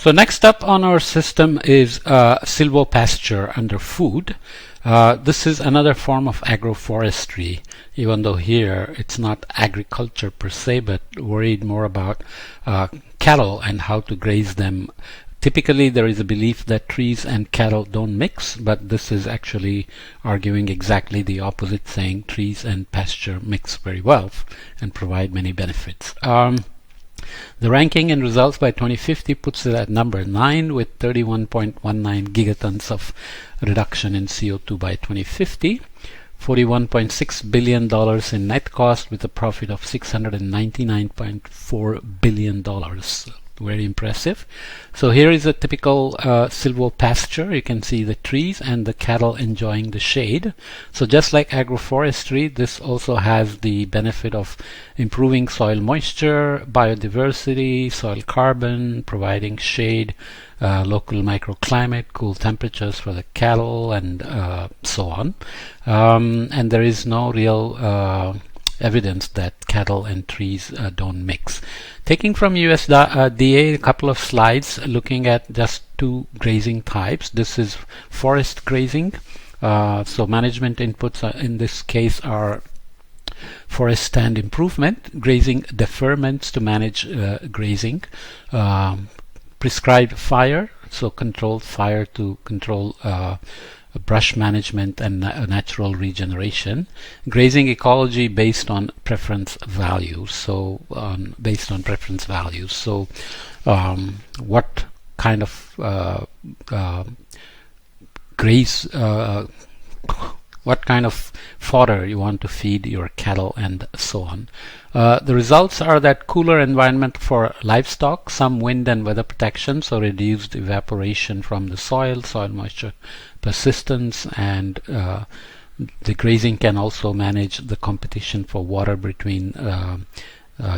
So next up on our system is silvopasture under food. This is another form of agroforestry, even though here it's not agriculture per se, but worried more about cattle and how to graze them. Typically there is a belief that trees and cattle don't mix, but this is actually arguing exactly the opposite, saying trees and pasture mix very well and provide many benefits. The ranking and results by 2050 puts it at number 9 with 31.19 gigatons of reduction in CO2 by 2050, $41.6 billion in net cost with a profit of $699.4 billion. Very impressive. So here is a typical silvopasture. You can see the trees and the cattle enjoying the shade. So just like agroforestry, this also has the benefit of improving soil moisture, biodiversity, soil carbon, providing shade, local microclimate, cool temperatures for the cattle, and so on. And there is no real evidence that cattle and trees don't mix. Taking from USDA a couple of slides looking at just two grazing types. This is forest grazing. So management inputs in this case are forest stand improvement, grazing deferments to manage grazing, prescribed fire, so controlled fire to control brush management and natural regeneration, grazing ecology based on preference values. So based on preference values. So what kind of what kind of fodder you want to feed your cattle, and so on. The results are that cooler environment for livestock, some wind and weather protection, so reduced evaporation from the soil moisture persistence, and the grazing can also manage the competition for water between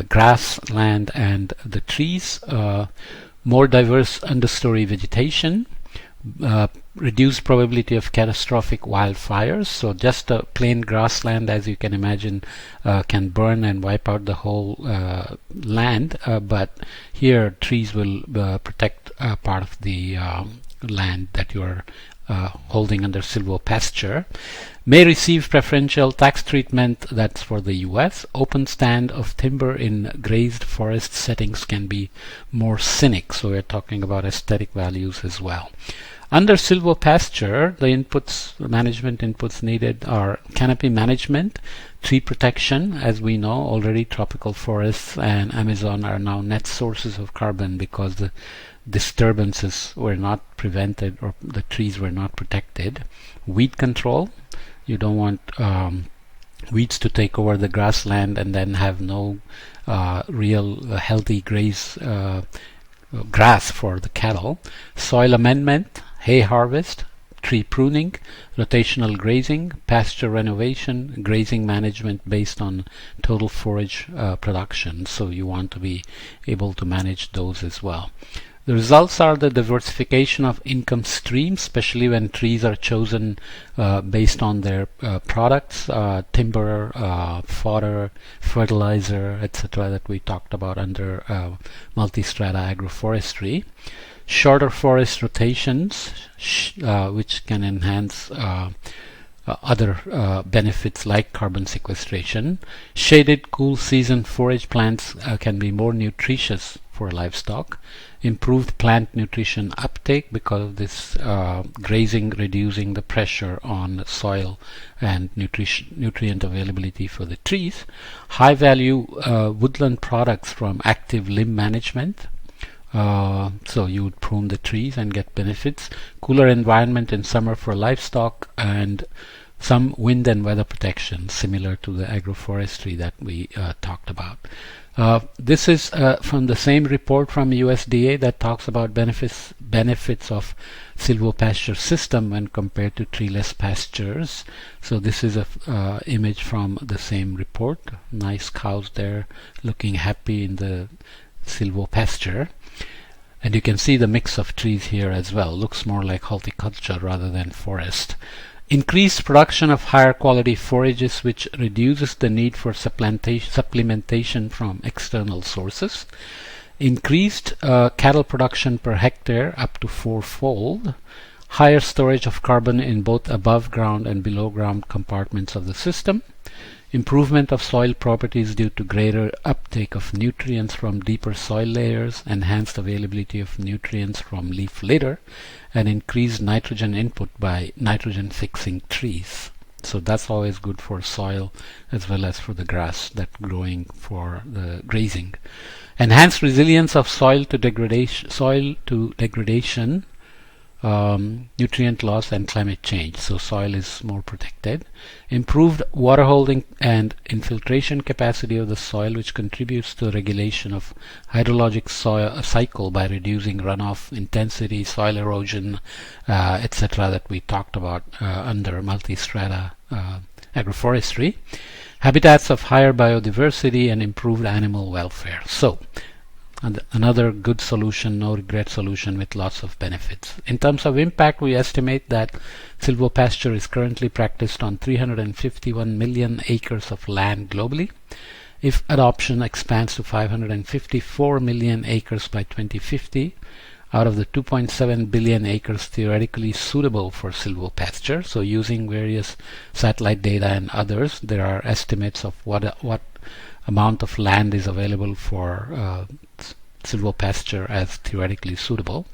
grassland and the trees, more diverse understory vegetation, reduced probability of catastrophic wildfires. So just a plain grassland, as you can imagine, can burn and wipe out the whole land, but here trees will protect part of the land that you are holding under silvopasture. May receive preferential tax treatment, that's for the US. Open stand of timber in grazed forest settings can be more scenic, so we're talking about aesthetic values as well. Under silvopasture, the management inputs needed are canopy management, tree protection. As we know already, tropical forests and Amazon are now net sources of carbon because the disturbances were not prevented or the trees were not protected. Weed control. You don't want weeds to take over the grassland and then have no real healthy grass for the cattle. Soil amendment, hay harvest, tree pruning, rotational grazing, pasture renovation, grazing management based on total forage production. So you want to be able to manage those as well. The results are the diversification of income streams, especially when trees are chosen based on their products, timber, fodder, fertilizer, etc. that we talked about under multistrata agroforestry. Shorter forest rotations, which can enhance other benefits like carbon sequestration. Shaded cool season forage plants can be more nutritious for livestock. Improved plant nutrition uptake because of this grazing, reducing the pressure on soil and nutrient availability for the trees. High value woodland products from active limb management. So you would prune the trees and get benefits. Cooler environment in summer for livestock, and some wind and weather protection similar to the agroforestry that we talked about. This is from the same report from USDA that talks about benefits of silvopasture system when compared to treeless pastures. So this is a image from the same report. Nice cows there looking happy in the silvopasture. And you can see the mix of trees here as well. Looks more like horticulture rather than forest. Increased production of higher quality forages, which reduces the need for supplementation from external sources. Increased cattle production per hectare up to 4-fold. Higher storage of carbon in both above ground and below ground compartments of the system. Improvement of soil properties due to greater uptake of nutrients from deeper soil layers, enhanced availability of nutrients from leaf litter, and increased nitrogen input by nitrogen fixing trees. So that's always good for soil as well as for the grass that's growing for the grazing. Enhanced resilience of soil to degradation, nutrient loss and climate change, so soil is more protected. Improved water holding and infiltration capacity of the soil, which contributes to the regulation of hydrologic soil cycle by reducing runoff intensity, soil erosion, etc. that we talked about under multi-strata agroforestry. Habitats of higher biodiversity and improved animal welfare. So another good solution, no regret solution with lots of benefits. In terms of impact, we estimate that silvopasture is currently practiced on 351 million acres of land globally. If adoption expands to 554 million acres by 2050, out of the 2.7 billion acres theoretically suitable for silvopasture, so using various satellite data and others, there are estimates of what amount of land is available for silvopasture as theoretically suitable.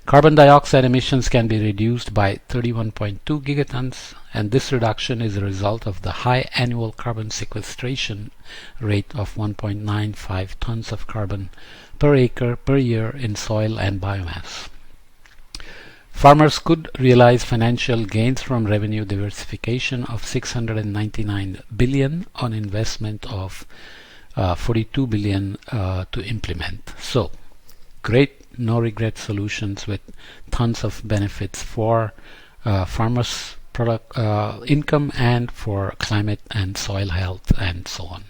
Carbon dioxide emissions can be reduced by 31.2 gigatons, and this reduction is a result of the high annual carbon sequestration rate of 1.95 tons of carbon per acre per year in soil and biomass. Farmers could realize financial gains from revenue diversification of 699 billion on investment of 42 billion to implement. So, great no regret solutions with tons of benefits for farmers' product income and for climate and soil health and so on.